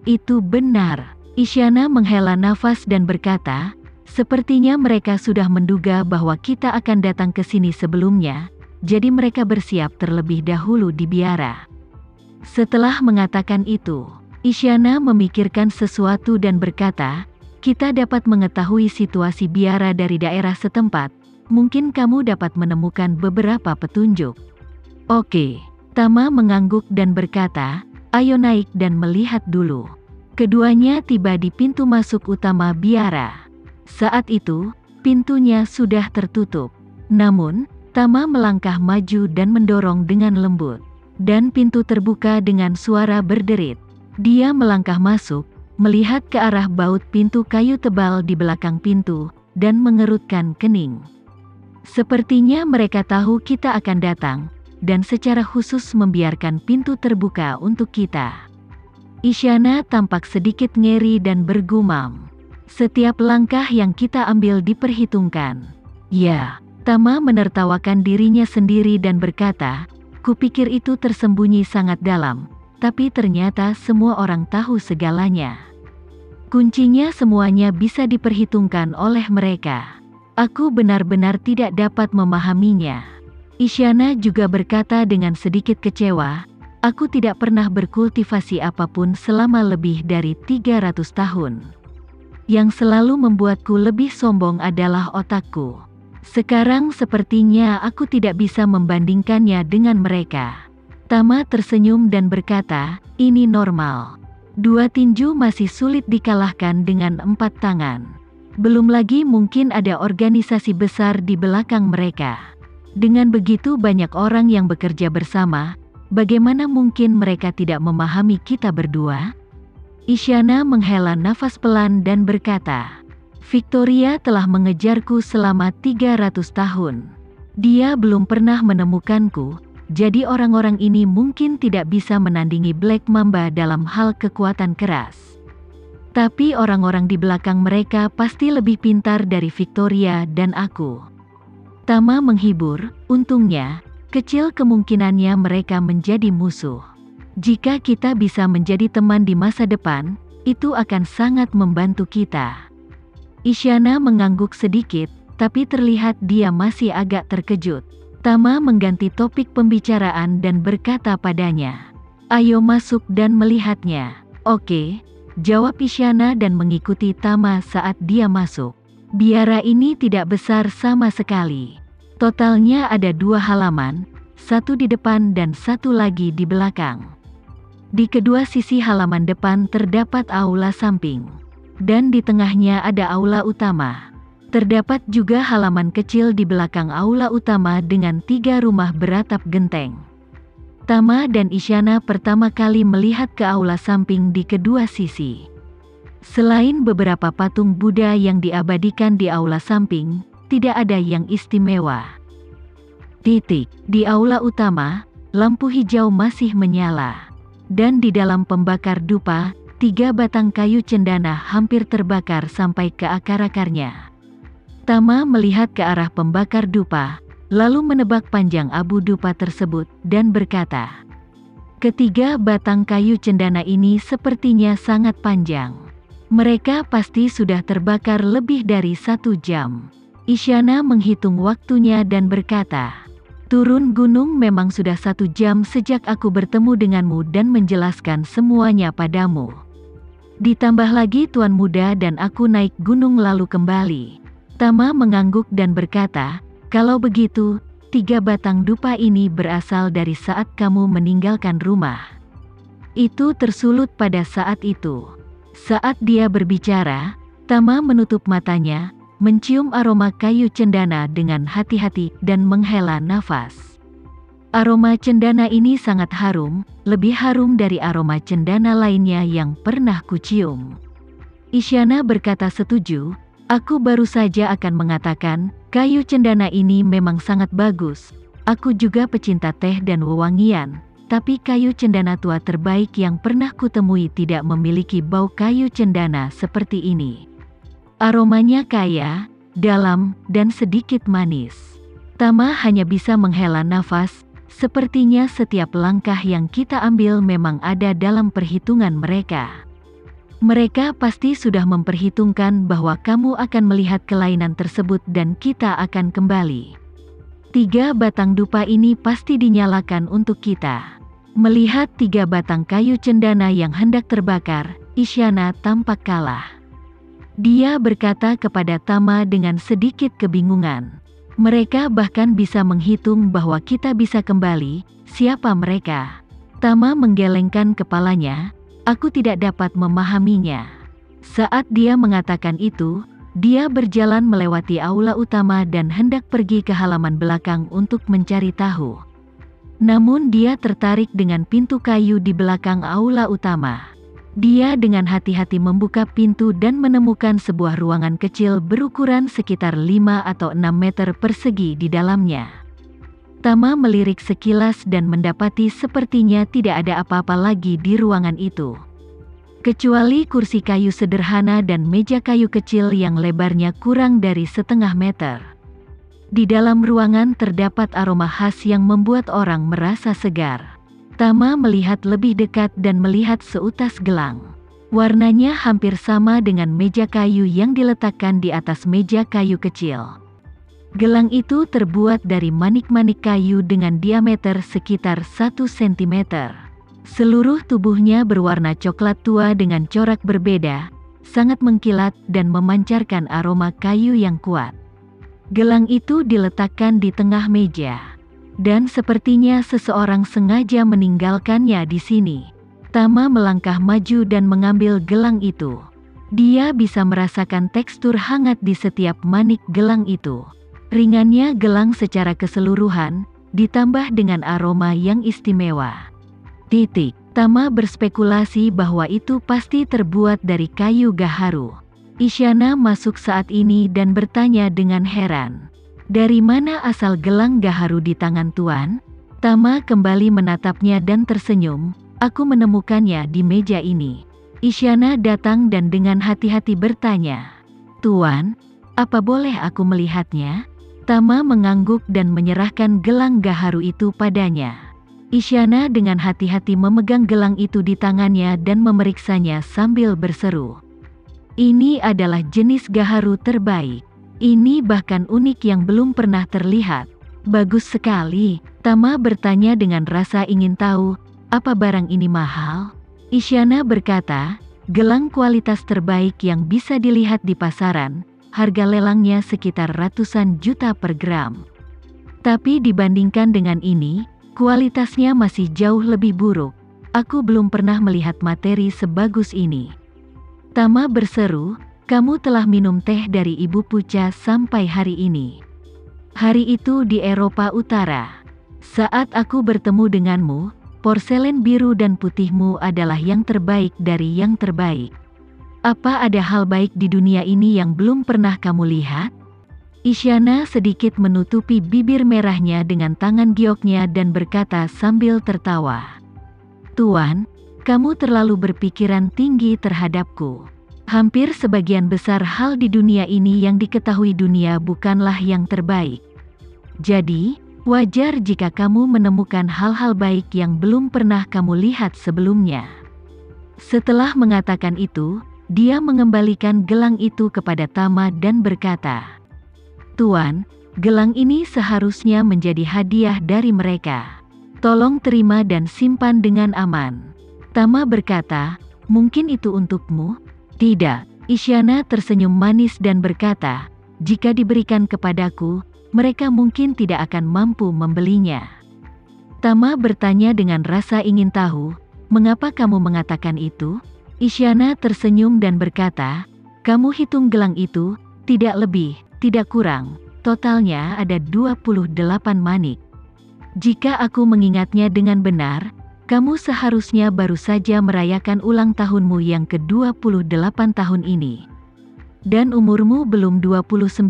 Itu benar. Isyana menghela nafas dan berkata, sepertinya mereka sudah menduga bahwa kita akan datang ke sini sebelumnya, jadi mereka bersiap terlebih dahulu di biara. Setelah mengatakan itu, Isyana memikirkan sesuatu dan berkata, kita dapat mengetahui situasi biara dari daerah setempat, mungkin kamu dapat menemukan beberapa petunjuk. Oke, Tama mengangguk dan berkata, ayo naik dan melihat dulu. Keduanya tiba di pintu masuk utama biara. Saat itu, pintunya sudah tertutup. Namun, Tama melangkah maju dan mendorong dengan lembut. Dan pintu terbuka dengan suara berderit. Dia melangkah masuk, melihat ke arah baut pintu kayu tebal di belakang pintu, dan mengerutkan kening. Sepertinya mereka tahu kita akan datang, dan secara khusus membiarkan pintu terbuka untuk kita. Isyana tampak sedikit ngeri dan bergumam. Setiap langkah yang kita ambil diperhitungkan. Ya, Tama menertawakan dirinya sendiri dan berkata, kupikir itu tersembunyi sangat dalam, tapi ternyata semua orang tahu segalanya. Kuncinya semuanya bisa diperhitungkan oleh mereka. Aku benar-benar tidak dapat memahaminya. Isyana juga berkata dengan sedikit kecewa, aku tidak pernah berkultivasi apapun selama lebih dari 300 tahun. Yang selalu membuatku lebih sombong adalah otakku. Sekarang sepertinya aku tidak bisa membandingkannya dengan mereka. Tama tersenyum dan berkata, ini normal. 2 tinju masih sulit dikalahkan dengan 4 tangan. Belum lagi mungkin ada organisasi besar di belakang mereka. Dengan begitu banyak orang yang bekerja bersama, bagaimana mungkin mereka tidak memahami kita berdua? Isyana menghela nafas pelan dan berkata, Victoria telah mengejarku selama 300 tahun. Dia belum pernah menemukanku, jadi orang-orang ini mungkin tidak bisa menandingi Black Mamba dalam hal kekuatan keras. Tapi orang-orang di belakang mereka pasti lebih pintar dari Victoria dan aku. Tama menghibur, untungnya, kecil kemungkinannya mereka menjadi musuh. Jika kita bisa menjadi teman di masa depan, itu akan sangat membantu kita. Isyana mengangguk sedikit, tapi terlihat dia masih agak terkejut. Tama mengganti topik pembicaraan dan berkata padanya, ayo masuk dan melihatnya. Oke, jawab Isyana dan mengikuti Tama saat dia masuk. Biara ini tidak besar sama sekali. Totalnya ada 2 halaman, 1 di depan dan 1 lagi di belakang. Di kedua sisi halaman depan terdapat aula samping. Dan di tengahnya ada aula utama. Terdapat juga halaman kecil di belakang aula utama dengan 3 rumah beratap genteng. Tama dan Isyana pertama kali melihat ke aula samping di kedua sisi. Selain beberapa patung Buddha yang diabadikan di aula samping, tidak ada yang istimewa. Di aula utama, lampu hijau masih menyala. Dan di dalam pembakar dupa, 3 batang kayu cendana hampir terbakar sampai ke akar-akarnya. Tama melihat ke arah pembakar dupa, lalu menebak panjang abu dupa tersebut, dan berkata, ketiga batang kayu cendana ini sepertinya sangat panjang. Mereka pasti sudah terbakar lebih dari 1 jam. Isyana menghitung waktunya dan berkata, turun gunung memang sudah 1 jam sejak aku bertemu denganmu dan menjelaskan semuanya padamu. Ditambah lagi Tuan Muda dan aku naik gunung lalu kembali. Tama mengangguk dan berkata, kalau begitu, 3 batang dupa ini berasal dari saat kamu meninggalkan rumah. Itu tersulut pada saat itu. Saat dia berbicara, Tama menutup matanya, mencium aroma kayu cendana dengan hati-hati dan menghela nafas. Aroma cendana ini sangat harum, lebih harum dari aroma cendana lainnya yang pernah kucium. Isyana berkata setuju, aku baru saja akan mengatakan, kayu cendana ini memang sangat bagus. Aku juga pecinta teh dan wewangian, tapi kayu cendana tua terbaik yang pernah kutemui tidak memiliki bau kayu cendana seperti ini. Aromanya kaya, dalam, dan sedikit manis. Tama hanya bisa menghela nafas, Sepertinya setiap langkah yang kita ambil memang ada dalam perhitungan mereka. Mereka pasti sudah memperhitungkan bahwa kamu akan melihat kelainan tersebut dan kita akan kembali. 3 batang dupa ini pasti dinyalakan untuk kita. Melihat 3 batang kayu cendana yang hendak terbakar, Isyana tampak kalah. Dia berkata kepada Tama dengan sedikit kebingungan. Mereka bahkan bisa menghitung bahwa kita bisa kembali. Siapa mereka? Tama menggelengkan kepalanya. Aku tidak dapat memahaminya. Saat dia mengatakan itu, dia berjalan melewati aula utama dan hendak pergi ke halaman belakang untuk mencari tahu. Namun dia tertarik dengan pintu kayu di belakang aula utama. Dia dengan hati-hati membuka pintu dan menemukan sebuah ruangan kecil berukuran sekitar 5 atau 6 meter persegi di dalamnya. Tama melirik sekilas dan mendapati sepertinya tidak ada apa-apa lagi di ruangan itu. Kecuali kursi kayu sederhana dan meja kayu kecil yang lebarnya kurang dari setengah meter. Di dalam ruangan terdapat aroma khas yang membuat orang merasa segar. Tama melihat lebih dekat dan melihat seutas gelang. Warnanya hampir sama dengan meja kayu yang diletakkan di atas meja kayu kecil. Gelang itu terbuat dari manik-manik kayu dengan diameter sekitar 1 cm. Seluruh tubuhnya berwarna coklat tua dengan corak berbeda, sangat mengkilat dan memancarkan aroma kayu yang kuat. Gelang itu diletakkan di tengah meja. Dan sepertinya seseorang sengaja meninggalkannya di sini. Tama melangkah maju dan mengambil gelang itu. Dia bisa merasakan tekstur hangat di setiap manik gelang itu. Ringannya gelang secara keseluruhan, ditambah dengan aroma yang istimewa. Tama berspekulasi bahwa itu pasti terbuat dari kayu gaharu. Isyana masuk saat ini dan bertanya dengan heran. Dari mana asal gelang gaharu di tangan Tuan? Tama kembali menatapnya dan tersenyum. Aku menemukannya di meja ini. Isyana datang dan dengan hati-hati bertanya. Tuan, apa boleh aku melihatnya? Tama mengangguk dan menyerahkan gelang gaharu itu padanya. Isyana dengan hati-hati memegang gelang itu di tangannya dan memeriksanya sambil berseru. Ini adalah jenis gaharu terbaik. Ini bahkan unik yang belum pernah terlihat. Bagus sekali. Tama bertanya dengan rasa ingin tahu, apa barang ini mahal? Isyana berkata, gelang kualitas terbaik yang bisa dilihat di pasaran, harga lelangnya sekitar ratusan juta per gram. Tapi dibandingkan dengan ini, kualitasnya masih jauh lebih buruk. Aku belum pernah melihat materi sebagus ini. Tama berseru, kamu telah minum teh dari Ibu Puca sampai hari ini. Hari itu di Eropa Utara. Saat aku bertemu denganmu, porselen biru dan putihmu adalah yang terbaik dari yang terbaik. Apa ada hal baik di dunia ini yang belum pernah kamu lihat? Isyana sedikit menutupi bibir merahnya dengan tangan gioknya dan berkata sambil tertawa. Tuan, kamu terlalu berpikiran tinggi terhadapku. Hampir sebagian besar hal di dunia ini yang diketahui dunia bukanlah yang terbaik. Jadi, wajar jika kamu menemukan hal-hal baik yang belum pernah kamu lihat sebelumnya. Setelah mengatakan itu, dia mengembalikan gelang itu kepada Tama dan berkata, Tuan, gelang ini seharusnya menjadi hadiah dari mereka. Tolong terima dan simpan dengan aman. Tama berkata, mungkin itu untukmu? Tidak, Isyana tersenyum manis dan berkata, jika diberikan kepadaku, mereka mungkin tidak akan mampu membelinya. Tama bertanya dengan rasa ingin tahu, mengapa kamu mengatakan itu? Isyana tersenyum dan berkata, kamu hitung gelang itu, tidak lebih, tidak kurang, totalnya ada 28 manik. Jika aku mengingatnya dengan benar, kamu seharusnya baru saja merayakan ulang tahunmu yang ke-28 tahun ini. Dan umurmu belum 29,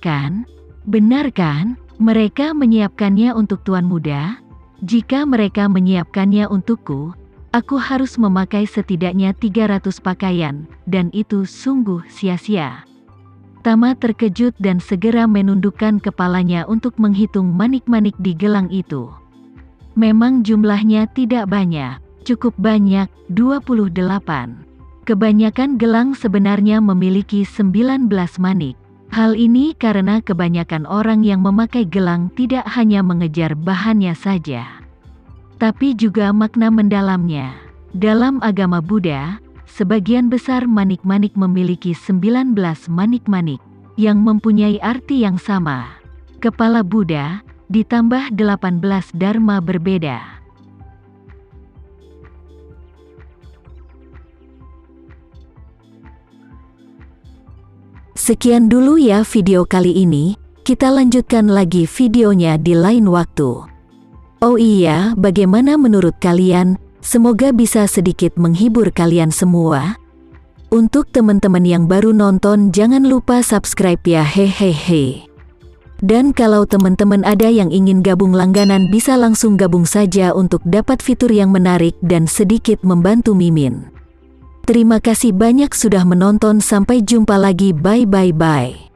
kan? Benar kan? Mereka menyiapkannya untuk tuan muda? Jika mereka menyiapkannya untukku, aku harus memakai setidaknya 300 pakaian, dan itu sungguh sia-sia. Tama terkejut dan segera menundukkan kepalanya untuk menghitung manik-manik di gelang itu. Memang jumlahnya tidak banyak, cukup banyak, 28. Kebanyakan gelang sebenarnya memiliki 19 manik. Hal ini karena kebanyakan orang yang memakai gelang tidak hanya mengejar bahannya saja, tapi juga makna mendalamnya. Dalam agama Buddha, sebagian besar manik-manik memiliki 19 manik-manik yang mempunyai arti yang sama. Kepala Buddha ditambah 18 dharma berbeda. Sekian dulu ya video kali ini, kita lanjutkan lagi videonya di lain waktu. Oh iya, bagaimana menurut kalian? Semoga bisa sedikit menghibur kalian semua. Untuk teman-teman yang baru nonton, jangan lupa subscribe ya, hehehe. Dan kalau teman-teman ada yang ingin gabung langganan, bisa langsung gabung saja untuk dapat fitur yang menarik dan sedikit membantu Mimin. Terima kasih banyak sudah menonton, sampai jumpa lagi, bye.